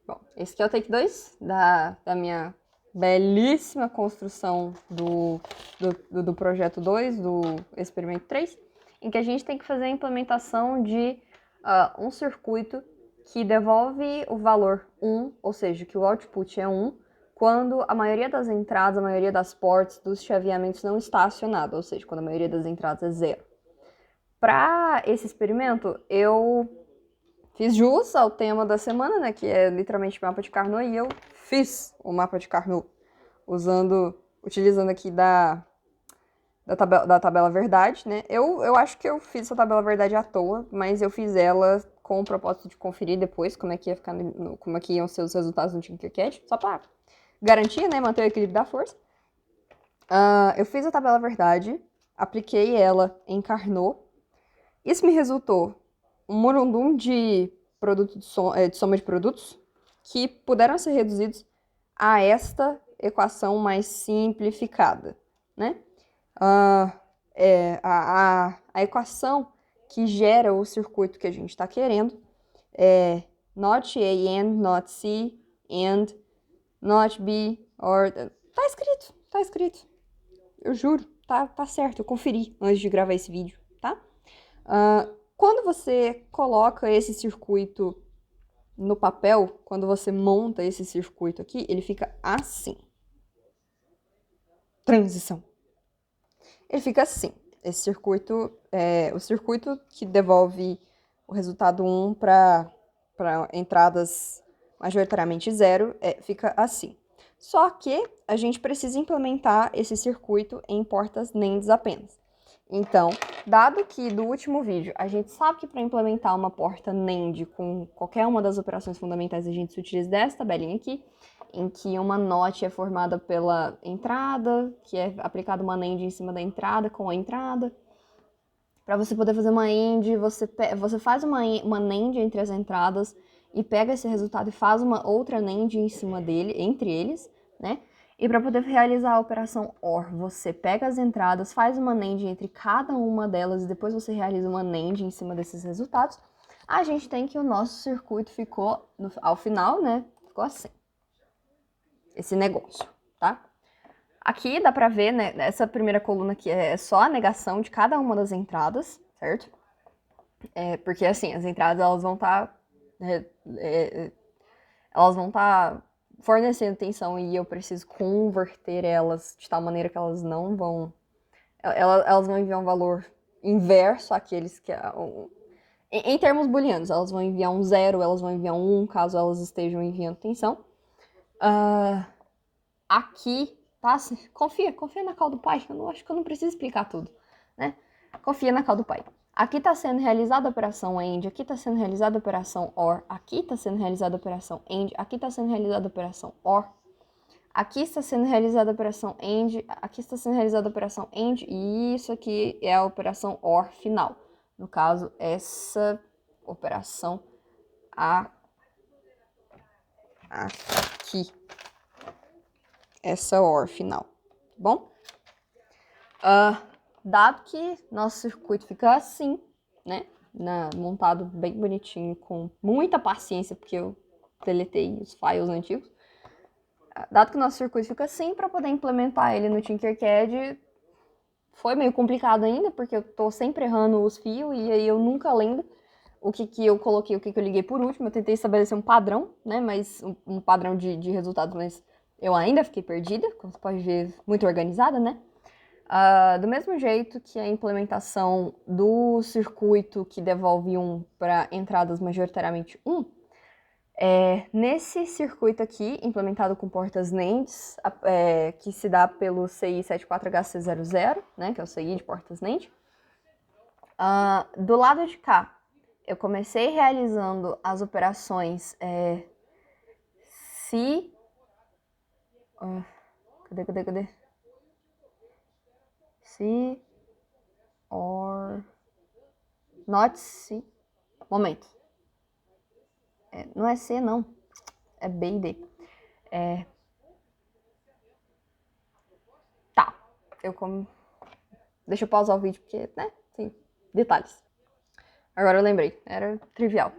Bom, esse aqui é o take 2 da minha belíssima construção do projeto 2, do experimento 3, em que a gente tem que fazer a implementação de um circuito que devolve o valor 1, ou seja, que o output é 1, quando a maioria das entradas, a maioria das ports dos chaveamentos não está acionada, ou seja, quando a maioria das entradas é 0. Para esse experimento, eu fiz jus ao tema da semana, né, que é literalmente mapa de Carnot, e eu fiz o mapa de Carnot utilizando aqui da tabela verdade, né. Eu acho que eu fiz essa tabela verdade à toa, mas eu fiz ela com o propósito de conferir depois como é que ia ficar, como é que iam ser os resultados no Tinkercad, só para garantir, né, manter o equilíbrio da força. Eu fiz a tabela verdade, apliquei ela em Carnot. Isso me resultou um morundum de de soma de produtos que puderam ser reduzidos a esta equação mais simplificada, né? A equação que gera o circuito que a gente está querendo é not A and not C and not B or... Tá escrito. Eu juro, tá certo, eu conferi antes de gravar esse vídeo, tá? Quando você coloca esse circuito no papel, quando você monta esse circuito aqui, ele fica assim. Transição. Ele fica assim. Esse circuito é o circuito que devolve o resultado 1 para entradas majoritariamente 0, fica assim. Só que a gente precisa implementar esse circuito em portas NANDs apenas. Então, dado que do último vídeo a gente sabe que para implementar uma porta NAND com qualquer uma das operações fundamentais a gente se utiliza dessa tabelinha aqui, em que uma NOT é formada pela entrada, que é aplicada uma NAND em cima da entrada com a entrada. Para você poder fazer uma AND, você faz uma NAND entre as entradas e pega esse resultado e faz uma outra NAND em cima dele, entre eles, né? E para poder realizar a operação OR, você pega as entradas, faz uma NAND entre cada uma delas e depois você realiza uma NAND em cima desses resultados. A gente tem que o nosso circuito ficou, ao final, né, ficou assim. Esse negócio, tá? Aqui dá pra ver, né, essa primeira coluna aqui é só a negação de cada uma das entradas, certo? Porque, assim, as entradas, elas vão estar... elas vão estar fornecendo tensão e eu preciso converter elas de tal maneira que elas não vão... Elas vão enviar um valor inverso àqueles que... Em termos booleanos, elas vão enviar um 0, elas vão enviar um 1, caso elas estejam enviando tensão. Aqui, tá? Confia na cal do pai. Eu acho que eu não preciso explicar tudo, né? Confia na cal do pai. Aqui está sendo realizada a operação AND, aqui está sendo realizada a operação OR, aqui está sendo realizada a operação AND, aqui está sendo realizada a operação OR, aqui está sendo realizada a operação AND, aqui está sendo realizada a operação AND, e isso aqui é a operação OR final. No caso, essa operação aqui. Essa OR final, tá bom? Dado que nosso circuito fica assim, né, montado bem bonitinho, com muita paciência, porque eu deletei os files antigos, dado que nosso circuito fica assim, para poder implementar ele no Tinkercad, foi meio complicado ainda, porque eu tô sempre errando os fios, e aí eu nunca lembro o que eu coloquei, o que eu liguei por último. Eu tentei estabelecer um padrão, né, mas um padrão de resultados, mas eu ainda fiquei perdida, como você pode ver, muito organizada, né? Do mesmo jeito que a implementação do circuito que devolve 1 para entradas majoritariamente 1, nesse circuito aqui, implementado com portas NANDs, que se dá pelo CI74HC00, né, que é o CI de portas NAND, do lado de cá, eu comecei realizando as operações se... Cadê? Se... or... not se... Momento. Não é C, não. É B e D. Tá. Deixa eu pausar o vídeo, porque, né? Tem detalhes. Agora eu lembrei. Era trivial.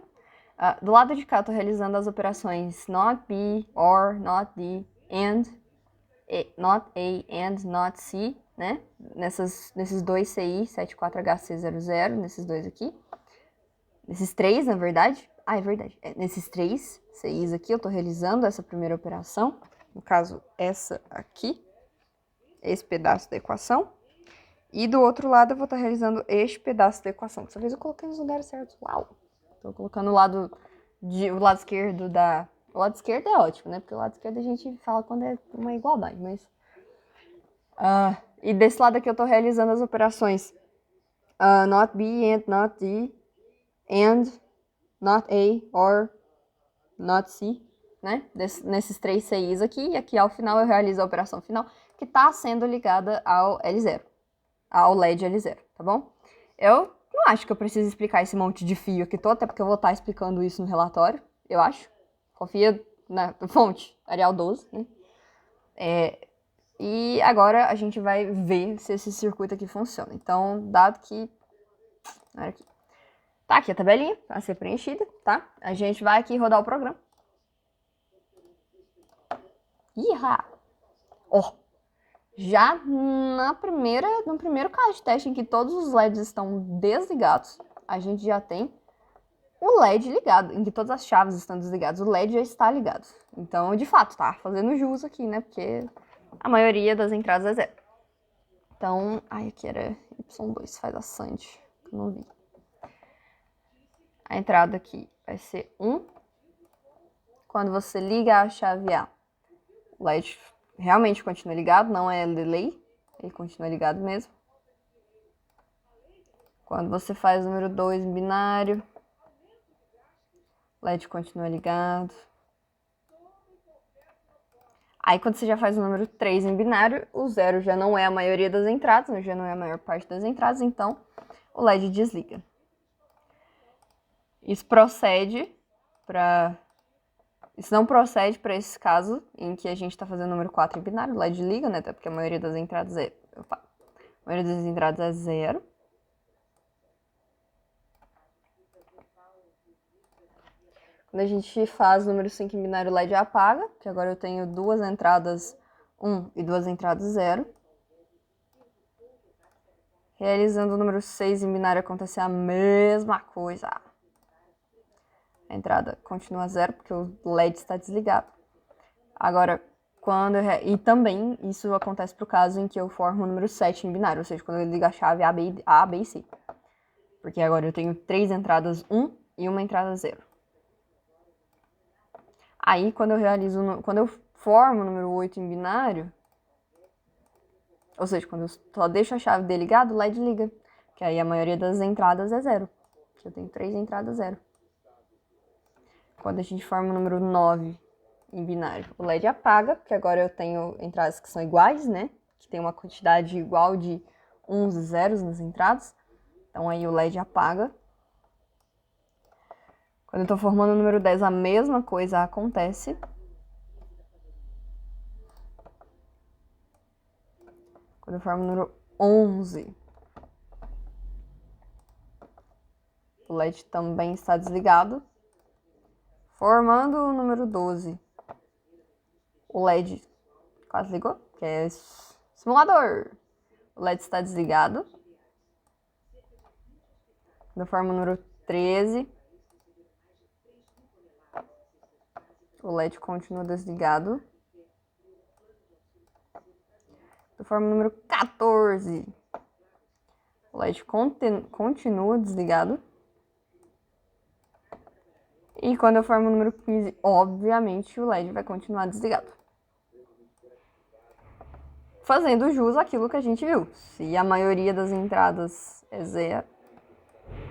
Do lado de cá, eu tô realizando as operações not B, or, not D, and, not A, and, not C, né? Nesses dois CI, 74HC00, nesses dois aqui. Nesses três, na verdade. Ah, é verdade. Nesses três CIs aqui, eu tô realizando essa primeira operação. No caso, essa aqui. Esse pedaço da equação. E do outro lado, eu vou estar realizando este pedaço da equação. Dessa vez eu coloquei nos lugares certos. Uau! Tô colocando o lado esquerdo da... O lado esquerdo é ótimo, né? Porque o lado esquerdo a gente fala quando é uma igualdade, mas... e desse lado aqui eu tô realizando as operações not B, and, not D, and, not A, or, not C, né? Nesses três CIs aqui. E aqui ao final eu realizo a operação final, que tá sendo ligada ao L0. Ao LED L0, tá bom? Eu não acho que eu preciso explicar esse monte de fio aqui todo, até porque eu vou estar explicando isso no relatório, eu acho. Confia na fonte, Arial 12, né? E agora a gente vai ver se esse circuito aqui funciona. Então, dado que... Olha aqui. Tá aqui a tabelinha a ser preenchida, tá? A gente vai aqui rodar o programa. Iha! Ó! Já no primeiro caso de teste em que todos os LEDs estão desligados, a gente já tem o LED ligado, em que todas as chaves estão desligadas, o LED já está ligado. Então, de fato, tá fazendo jus aqui, né? Porque a maioria das entradas é zero. Então, aqui era Y2, faz a Sandy, que eu não vi. A entrada aqui vai ser 1. Quando você liga a chave A, o LED realmente continua ligado, não é delay, ele continua ligado mesmo. Quando você faz o número 2 em binário, o LED continua ligado. Aí quando você já faz o número 3 em binário, o 0 já não é a maioria das entradas, já não é a maior parte das entradas, então o LED desliga. Isso não procede para esse caso em que a gente está fazendo o número 4 em binário, o LED liga, né? Até porque a maioria das entradas é 0. Quando a gente faz o número 5 em binário, o LED apaga, que agora eu tenho duas entradas 1 e duas entradas 0. Realizando o número 6 em binário, acontece a mesma coisa. A entrada continua 0, porque o LED está desligado. Agora, e também isso acontece para o caso em que eu formo o número 7 em binário, ou seja, quando eu ligo a chave A, B e C. Porque agora eu tenho 3 entradas 1 e uma entrada 0. Aí, quando eu formo o número 8 em binário, ou seja, quando eu só deixo a chave D ligada, o LED liga. Que aí a maioria das entradas é 0. Eu tenho 3 entradas 0. Quando a gente forma o número 9 em binário, o LED apaga, porque agora eu tenho entradas que são iguais, né? Que tem uma quantidade igual de 1s e 0s nas entradas. Então aí o LED apaga. Quando eu tô formando o número 10, a mesma coisa acontece. Quando eu formo o número 11, o LED também está desligado. Formando o número 12, o LED quase ligou, que é simulador. O LED está desligado. Quando eu formo o número 13, o LED continua desligado. Eu formo o número 14. O LED continua desligado. E quando eu formo o número 15, obviamente o LED vai continuar desligado. Fazendo jus àquilo que a gente viu. Se a maioria das entradas é 0,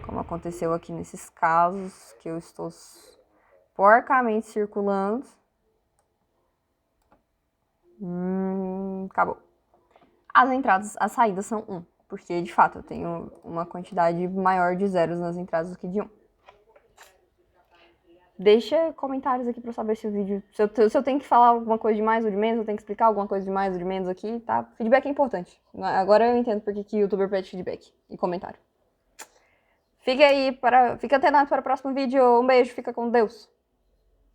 como aconteceu aqui nesses casos que eu estou porcamente circulando, acabou. As saídas são 1, porque de fato eu tenho uma quantidade maior de zeros nas entradas do que de 1. Deixa comentários aqui pra eu saber se o vídeo... Se eu tenho que falar alguma coisa de mais ou de menos, eu tenho que explicar alguma coisa de mais ou de menos aqui, tá? Feedback é importante. Agora eu entendo porque que o youtuber pede feedback e comentário. Fique antenado para o próximo vídeo. Um beijo, fica com Deus.